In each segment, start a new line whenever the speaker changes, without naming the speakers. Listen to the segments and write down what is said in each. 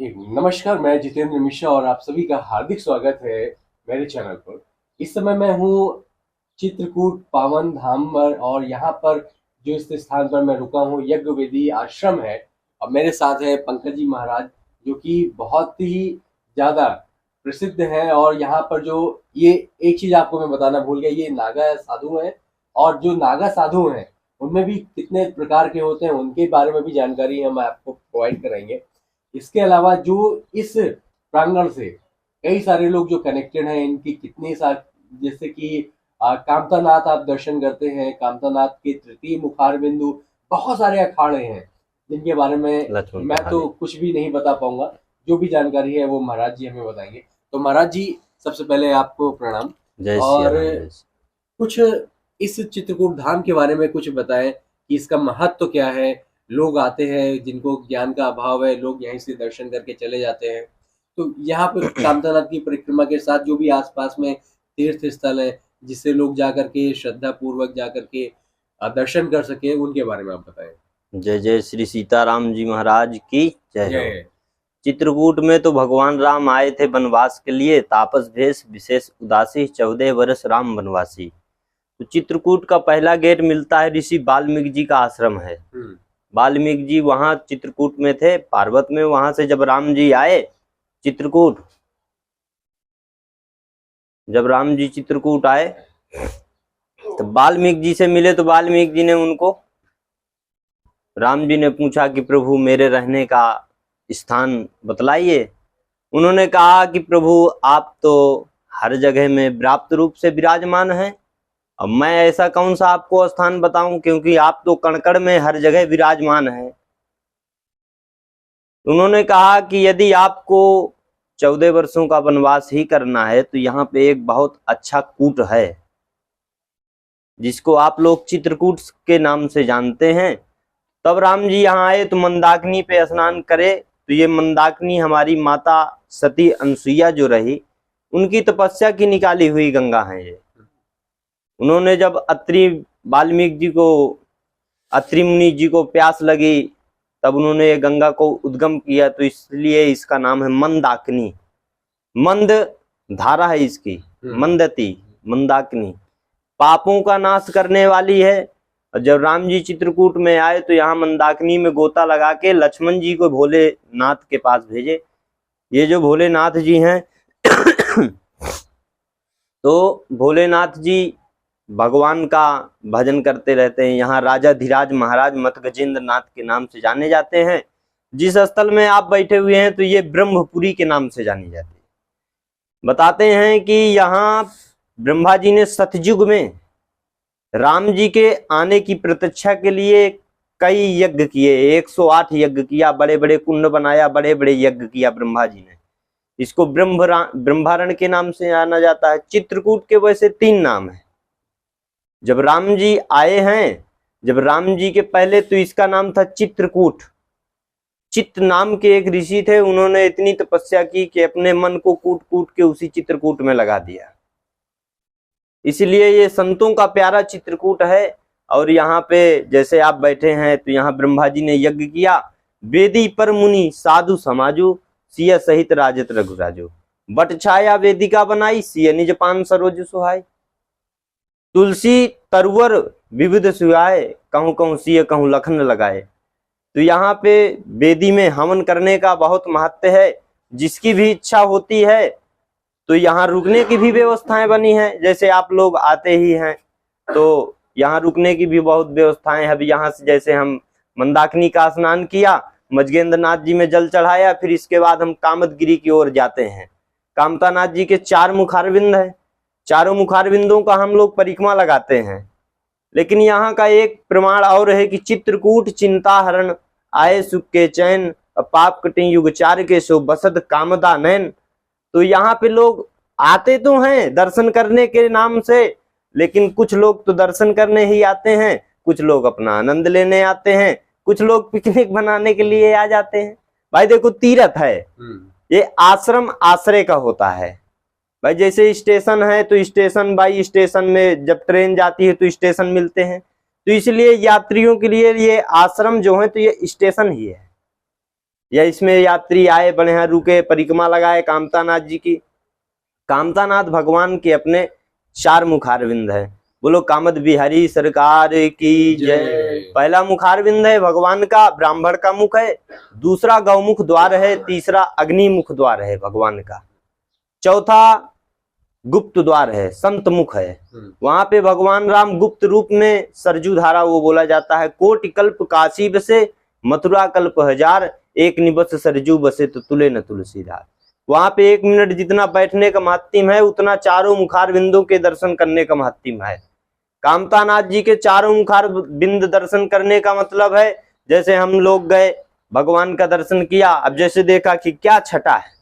नमस्कार, मैं जितेंद्र मिश्रा और आप सभी का हार्दिक स्वागत है मेरे चैनल पर। इस समय मैं हूँ चित्रकूट पावन धाम पर और यहाँ पर जो इस स्थान पर मैं रुका हूँ यज्ञवेदी आश्रम है और मेरे साथ है पंकज जी महाराज जो कि बहुत ही ज़्यादा प्रसिद्ध हैं। और यहाँ पर जो ये एक चीज़ आपको मैं बताना भूल गया, ये नागा साधु हैं और जो नागा साधु हैं उनमें भी कितने प्रकार के होते हैं उनके बारे में भी जानकारी हम आपको प्रोवाइड कराएंगे। इसके अलावा जो इस प्रांगण से कई सारे लोग जो कनेक्टेड हैं, इनकी कितनी सारी, जैसे कि कामतानाथ आप दर्शन करते हैं, कामतानाथ के तृतीय मुखार बिंदु, बहुत सारे अखाड़े हैं जिनके बारे में मैं तो कुछ भी नहीं बता पाऊंगा। जो भी जानकारी है वो महाराज जी हमें बताएंगे। तो महाराज जी, सबसे पहले आपको प्रणाम। और कुछ इस चित्रकूट धाम के बारे में कुछ बताएं कि इसका महत्व क्या है। लोग आते हैं जिनको ज्ञान का अभाव है, लोग यहीं से दर्शन करके चले जाते हैं। तो यहाँ पर कामतानाथ की परिक्रमा के साथ जो भी आसपास में तीर्थ स्थल है जिससे लोग जाकर के श्रद्धा पूर्वक जाकर के दर्शन कर सके, उनके बारे में आप बताएं।
जय जय श्री सीताराम जी महाराज की जय। चित्रकूट में तो भगवान राम आए थे वनवास के लिए, तापस भेष विशेष उदासी, 14 वर्ष राम वनवासी। तो चित्रकूट का पहला गेट मिलता है ऋषि वाल्मीकि जी का आश्रम है। वाल्मीकि जी वहां चित्रकूट में थे, पार्वत में। वहां से जब राम जी आए चित्रकूट, जब राम जी चित्रकूट आए तो वाल्मीकि जी से मिले। तो वाल्मीकि जी ने उनको, राम जी ने पूछा कि प्रभु मेरे रहने का स्थान बतलाइए। उन्होंने कहा कि प्रभु आप तो हर जगह में व्याप्त रूप से विराजमान हैं, अब मैं ऐसा कौन सा आपको स्थान बताऊं, क्योंकि आप तो कण-कण में हर जगह विराजमान हैं। उन्होंने कहा कि यदि आपको 14 वर्षों का वनवास ही करना है तो यहाँ पे एक बहुत अच्छा कूट है जिसको आप लोग चित्रकूट के नाम से जानते हैं। तब राम जी यहाँ आए तो मंदाकिनी पे स्नान करे। तो ये मंदाकिनी हमारी माता सती अनसुईया जो रही, उनकी तपस्या की निकाली हुई गंगा है ये। उन्होंने जब अत्रि वाल्मीकि जी को, अत्रि मुनि जी को प्यास लगी तब उन्होंने ये गंगा को उद्गम किया, तो इसलिए इसका नाम है मंदाकिनी। मंद धारा है इसकी, मंदती, मंदाकिनी पापों का नाश करने वाली है। और जब राम जी चित्रकूट में आए तो यहाँ मंदाकिनी में गोता लगा के लक्ष्मण जी को भोलेनाथ के पास भेजे। ये जो भोलेनाथ जी हैं तो भोलेनाथ जी भगवान का भजन करते रहते हैं। यहाँ राजा धीराज महाराज मत गजेंद्र नाथ के नाम से जाने जाते हैं। जिस स्थल में आप बैठे हुए हैं तो ये ब्रह्मपुरी के नाम से जानी जाती है। बताते हैं कि यहाँ ब्रह्मा जी ने सतयुग में राम जी के आने की प्रतीक्षा के लिए कई यज्ञ किए, 108 यज्ञ किया, बड़े बड़े कुंड बनाया, बड़े बड़े यज्ञ किया ब्रह्मा जी ने। इसको ब्रह्मारण के नाम से जाना जाता है। चित्रकूट के वैसे 3 नाम है। जब राम जी आए हैं, जब राम जी के पहले तो इसका नाम था चित्रकूट। चित्त नाम के एक ऋषि थे, उन्होंने इतनी तपस्या की कि अपने मन को कूट कूट के उसी चित्रकूट में लगा दिया। इसलिए ये संतों का प्यारा चित्रकूट है। और यहाँ पे जैसे आप बैठे हैं तो यहाँ ब्रह्मा जी ने यज्ञ किया। वेदी पर मुनि साधु समाजु, सिय सहित राजत रघुराजो, बट छाया वेदिका बनाई, सिय निज पान सरोज सुहाय, तुलसी तरवर विविध सुहाय, कहूँ कहूँ सिय कहूँ लखन लगाए। तो यहाँ पे वेदी में हवन करने का बहुत महत्व है। जिसकी भी इच्छा होती है तो यहाँ रुकने की भी व्यवस्थाएं बनी हैं। जैसे आप लोग आते ही हैं तो यहाँ रुकने की भी बहुत व्यवस्थाएं हैं। अभी यहाँ से जैसे हम मंदाकिनी का स्नान किया, मजगेंद्र नाथ जी में जल चढ़ाया, फिर इसके बाद हम कामतगिरी की ओर जाते हैं। कामतानाथ जी के 4 मुखारविंद है, चारों मुखारविंदों का हम लोग परिक्रमा लगाते हैं। लेकिन यहाँ का एक प्रमाण और है कि चित्रकूट चिंता हरण, आए सुख के चैन, पाप कटे युग 4 के सो बसद कामदा नैन। तो यहाँ पे लोग आते तो हैं दर्शन करने के नाम से, लेकिन कुछ लोग तो दर्शन करने ही आते हैं, कुछ लोग अपना आनंद लेने आते हैं, कुछ लोग पिकनिक बनाने के लिए आ जाते हैं। भाई देखो तीर्थ है, ये आश्रम आश्रय का होता है। भाई जैसे स्टेशन है तो स्टेशन बाई स्टेशन में जब ट्रेन जाती है तो स्टेशन मिलते हैं। तो इसलिए यात्रियों के लिए ये आश्रम जो है तो ये स्टेशन ही है। या इसमें यात्री आए, बड़े यहाँ रुके, परिक्रमा लगाए कामतानाथ जी की। कामतानाथ भगवान के अपने 4 मुखारविंद है। बोलो कामद बिहारी सरकार की जय। पहला मुखारविंद है भगवान का, ब्राह्मण का मुख है। दूसरा गौमुख द्वार है। तीसरा अग्निमुख द्वार है भगवान का। चौथा गुप्त द्वार है, संत मुख है। वहां पे भगवान राम गुप्त रूप में सरजू धारा वो बोला जाता है। कोटि कल्प काशी बसे, मथुरा कल्प हजार, एक निबस सरजू बसे तो तुले न तुलसीदार। वहां पे 1 मिनट जितना बैठने का महात्म्य है, उतना 4 मुखार बिंदु के दर्शन करने का महात्म्य है। कामतानाथ जी के 4 मुखार बिंद दर्शन करने का मतलब है, जैसे हम लोग गए भगवान का दर्शन किया, अब जैसे देखा कि क्या छटा है।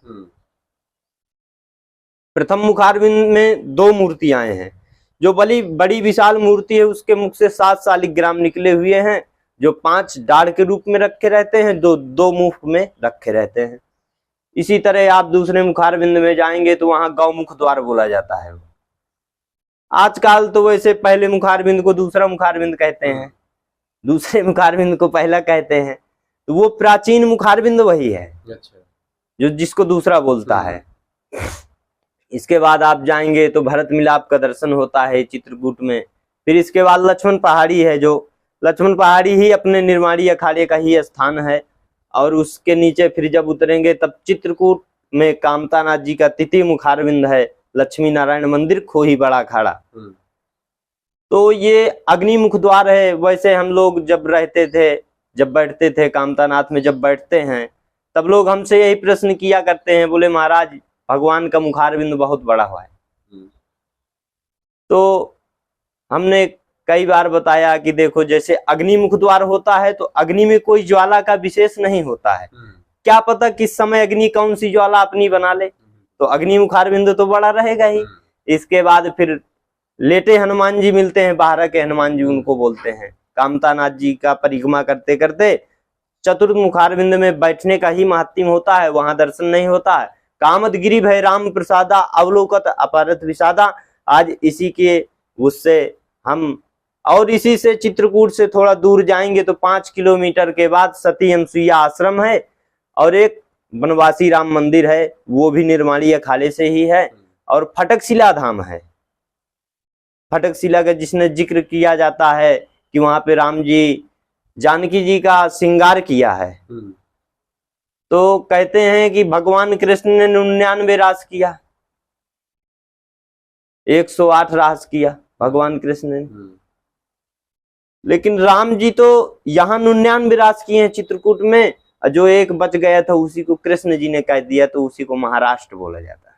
प्रथम मुखार बिंद में 2 मूर्तियां हैं। जो बड़ी विशाल मूर्ति है उसके मुख से 7 शालिग्राम निकले हुए हैं, जो 5 डाढ़ के रूप में रखे रहते हैं, 2 मुख में रखे रहते हैं। इसी तरह आप दूसरे मुखार बिंद में जाएंगे तो वहां गौमुख द्वार बोला जाता है। आजकल तो वैसे पहले मुखार बिंद को दूसरा मुखार बिंद कहते हैं, दूसरे मुखार बिंद को पहला कहते हैं, तो वो प्राचीन मुखार बिंद वही है। अच्छा। जो जिसको दूसरा बोलता है। इसके बाद आप जाएंगे तो भरत मिलाप का दर्शन होता है चित्रकूट में। फिर इसके बाद लक्ष्मण पहाड़ी है, जो लक्ष्मण पहाड़ी ही अपने निर्माणी अखाड़े का ही स्थान है। और उसके नीचे फिर जब उतरेंगे तब चित्रकूट में कामतानाथ जी का तृतीय मुखारविंद है, लक्ष्मी नारायण मंदिर, खोही बड़ा अखाड़ा। तो ये अग्निमुख द्वार है। वैसे हम लोग जब रहते थे, जब बैठते थे कामतानाथ में, जब बैठते हैं तब लोग हमसे यही प्रश्न किया करते हैं, बोले महाराज भगवान का मुखारविंद बहुत बड़ा हुआ है। तो हमने कई बार बताया कि देखो, जैसे अग्निमुख द्वार होता है तो अग्नि में कोई ज्वाला का विशेष नहीं होता है। क्या पता किस समय अग्नि कौन सी ज्वाला अपनी बना ले, तो अग्नि मुखारविंद तो बड़ा रहेगा ही। इसके बाद फिर लेटे हनुमान जी मिलते हैं, बाहर के हनुमान जी उनको बोलते हैं। कामतानाथ जी का परिक्रमा करते करते चतुर्थ मुखारविंद में बैठने का ही महात्म्य होता है, वहां दर्शन नहीं होता है। कामद गिरि भय राम प्रसादा, अवलोकत अपरत विषादा। आज इसी के उससे हम, और इसी से चित्रकूट से थोड़ा दूर जाएंगे तो 5 किलोमीटर के बाद सती अनसुईया आश्रम है, और एक बनवासी राम मंदिर है, वो भी निर्माणी अखाड़े से ही है। और फटकशिला धाम है। फटकशिला का जिसने जिक्र किया जाता है कि वहां पे राम जी जानकी जी का श्रृंगार किया है। तो कहते हैं कि भगवान कृष्ण ने 99 रास किया, 108 रास किया भगवान कृष्ण ने, लेकिन राम जी तो यहाँ 99 रास किए हैं चित्रकूट में। जो एक बच गया था उसी को कृष्ण जी ने कह दिया, तो उसी को महाराष्ट्र बोला जाता है।